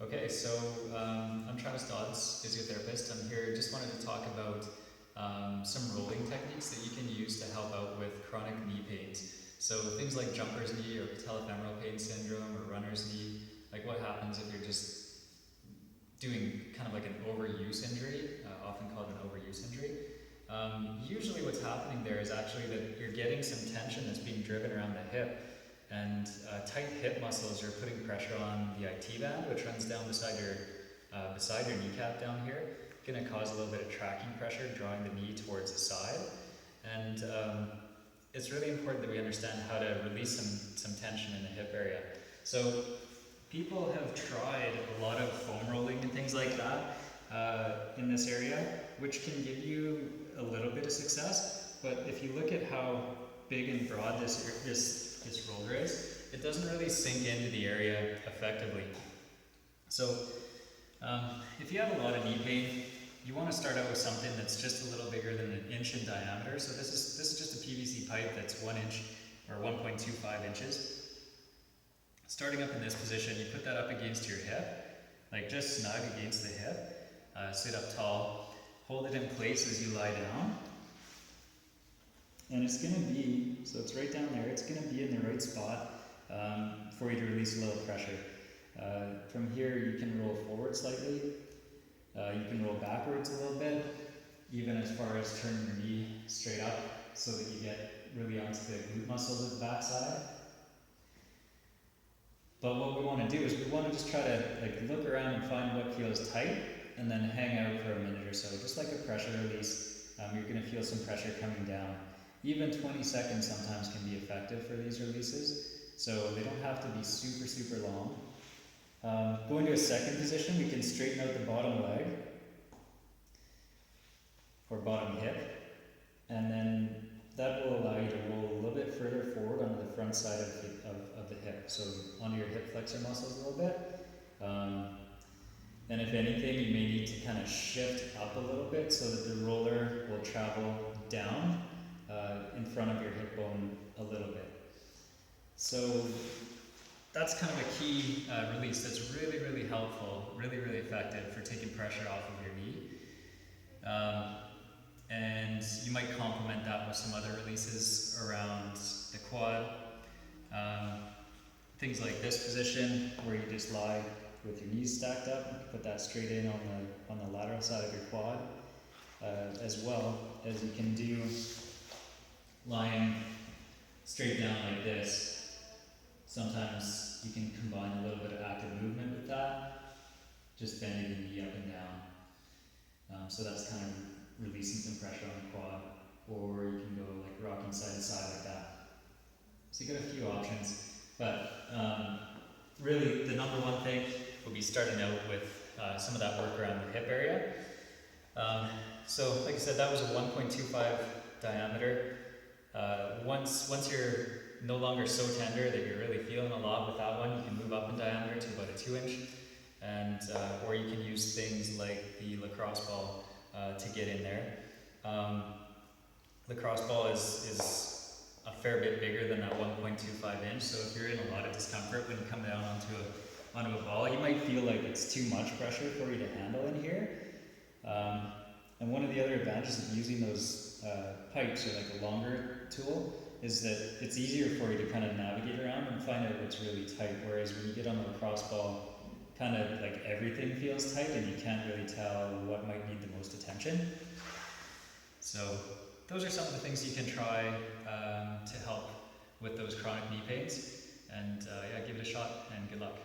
Okay, so I'm Dodds physiotherapist. I'm here, just wanted to talk about some rolling techniques that you can use to help out with chronic knee pains. So things like jumper's knee or patellofemoral pain syndrome or runner's knee, like what happens if you're just doing kind of like an overuse injury, often called an overuse injury. Usually what's happening there is actually that you're getting some tension that's being driven around the hip, and tight hip muscles are putting pressure on the IT band, which runs down beside your kneecap down here. Going to cause a little bit of tracking pressure, drawing the knee towards the side. And it's really important that we understand how to release some tension in the hip area. So people have tried a lot of foam rolling and things like that in this area, which can give you a little bit of success. But if you look at how big and broad this roller is, it doesn't really sink into the area effectively. So if you have a lot of knee pain, you want to start out with something that's just a little bigger than 1 inch in diameter. So this is just a PVC pipe that's 1 inch or 1.25 inches. Starting up in this position, you put that up against your hip, like just snug against the hip. Sit up tall, hold it in place as you lie down. And it's going to be, so it's right down there, it's going to be in the right spot for you to release a little pressure. From here you can roll forward slightly, you can roll backwards a little bit, even as far as turning your knee straight up so that you get really onto the glute muscles at the backside. But what we want to do is we want to just try to look around and find what feels tight and then hang out for a minute or so, just like a pressure release. You're going to feel some pressure coming down. Even 20 seconds sometimes can be effective for these releases, so they don't have to be super, super long. Going to a second position, we can straighten out the bottom leg or bottom hip, and then that will allow you to roll a little bit further forward onto the front side of the hip, so onto your hip flexor muscles a little bit. And if anything, you may need to kind of shift up a little bit so that the roller will travel down in front of your hip bone a little bit. So that's kind of a key release that's really, really helpful, really, really effective for taking pressure off of your knee. And you might complement that with some other releases around the quad. Things like this position where you just lie with your knees stacked up, put that straight in on the lateral side of your quad, as well as you can do lying straight down like this. Sometimes you can combine a little bit of active movement with that, just bending the knee up and down. So that's kind of releasing some pressure on the quad, or you can go like rocking side to side like that. So you got a few options, but really the number one thing will be starting out with some of that work around the hip area. So like I said, that was a 1.25 diameter. Once you're no longer so tender that you're really feeling a lot with that one, you can move up in diameter to about a 2 inch, and or you can use things like the lacrosse ball to get in there. Lacrosse ball is a fair bit bigger than that 1.25 inch, so if you're in a lot of discomfort when you come down onto a ball, you might feel like it's too much pressure for you to handle in here. And one of the other advantages of using those pipes, or like a longer tool, is that it's easier for you to kind of navigate around and find out what's really tight, whereas when you get on the lacrosse ball, kind of like everything feels tight and you can't really tell what might need the most attention. So those are some of the things you can try to help with those chronic knee pains, and yeah, give it a shot and good luck.